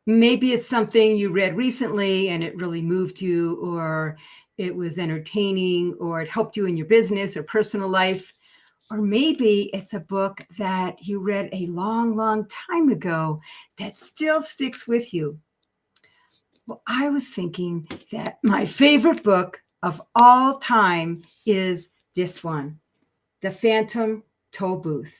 Maybe it's something you read recently and it really moved you, or it was entertaining, or it helped you in your business or personal life. Or maybe it's a book that you read a long, long time ago that still sticks with you. Well, I was thinking that my favorite book of all time is this one, The Phantom Toll Booth.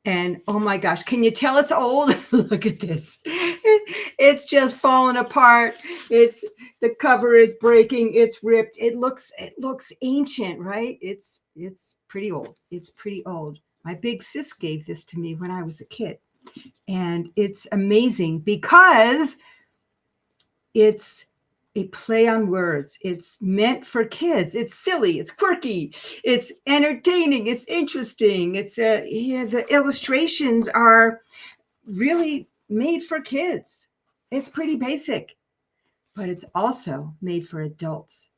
And oh my gosh, can you tell it's old? Look at this. It's just falling apart. It's the cover is breaking, it's ripped. It looks ancient, right? It's pretty old. It's pretty old. My big sis gave this to me when I was a kid. And it's amazing because it's a play on words. It's meant for kids. It's silly. It's quirky. It's entertaining. It's interesting. It's the illustrations are really made for kids. It's pretty basic, but it's also made for adults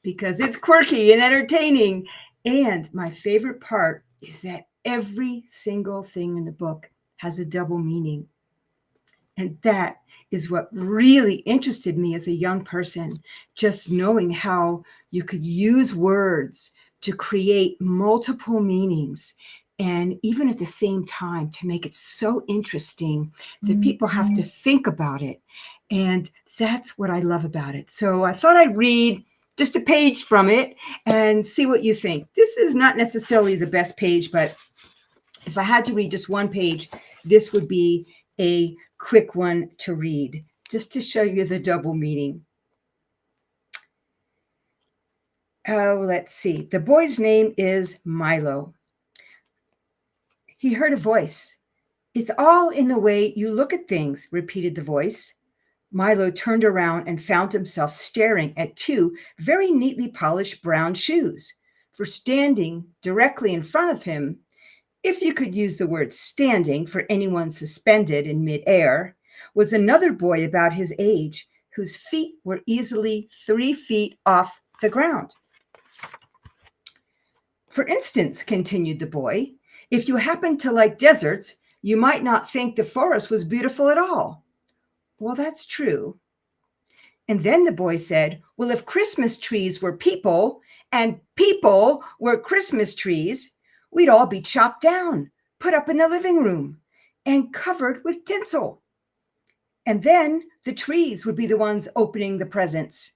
because it's quirky and entertaining. And my favorite part is that every single thing in the book has a double meaning. And that is what really interested me as a young person, just knowing how you could use words to create multiple meanings. And even at the same time, to make it so interesting that people have to think about it. And that's what I love about it. So I thought I'd read just a page from it and see what you think. This is not necessarily the best page, but if I had to read just one page, this would be a quick one to read, just to show you the double meaning. Oh, let's see. The boy's name is Milo. He heard a voice. "It's all in the way you look at things," repeated the voice. Milo turned around and found himself staring at two very neatly polished brown shoes. For standing directly in front of him, if you could use the word standing for anyone suspended in midair, was another boy about his age whose feet were easily 3 feet off the ground. "For instance," continued the boy, "if you happen to like deserts, you might not think the forest was beautiful at all." "Well, that's true." And then the boy said, "Well, if Christmas trees were people and people were Christmas trees, we'd all be chopped down, put up in the living room, and covered with tinsel. And then the trees would be the ones opening the presents."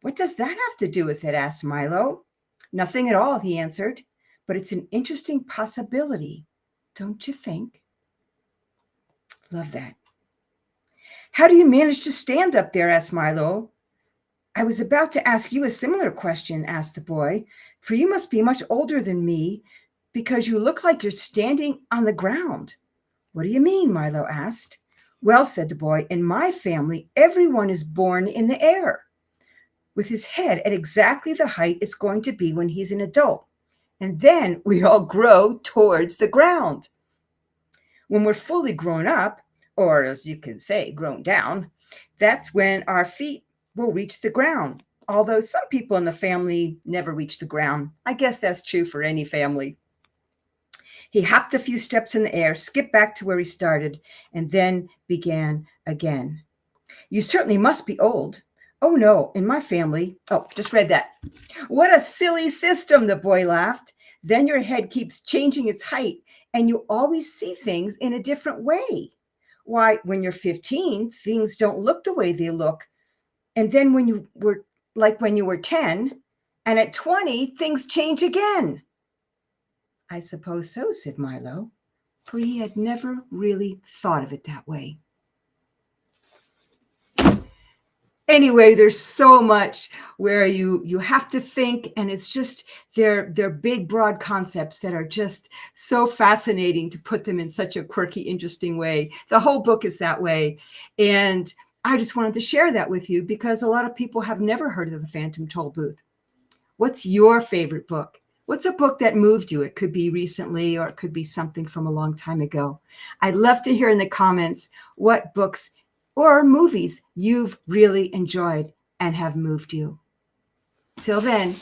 "What does that have to do with it?" asked Milo. "Nothing at all," he answered, "but it's an interesting possibility, don't you think?" Love that. "How do you manage to stand up there?" asked Milo. "I was about to ask you a similar question," asked the boy, "for you must be much older than me because you look like you're standing on the ground." "What do you mean?" Milo asked. "Well," said the boy, "in my family, everyone is born in the air, with his head at exactly the height it's going to be when he's an adult. And then we all grow towards the ground. When we're fully grown up, or as you can say, grown down, that's when our feet will reach the ground. Although some people in the family never reach the ground. I guess that's true for any family." He hopped a few steps in the air, skipped back to where he started, and then began again. "You certainly must be old." "Oh, no, in my family." "Oh, just read that." "What a silly system," the boy laughed. "Then your head keeps changing its height, and you always see things in a different way. Why, when you're 15, things don't look the way they look. And then when you were 10, and at 20, things change again." "I suppose so," said Milo, for he had never really thought of it that way. Anyway, there's so much where you have to think, and it's just they're big, broad concepts that are just so fascinating to put them in such a quirky, interesting way. The whole book is that way, and I just wanted to share that with you because a lot of people have never heard of The Phantom Toll Booth. What's your favorite book? What's a book that moved you? It could be recently, or it could be something from a long time ago. I'd love to hear in the comments what books or movies you've really enjoyed and have moved you. Till then,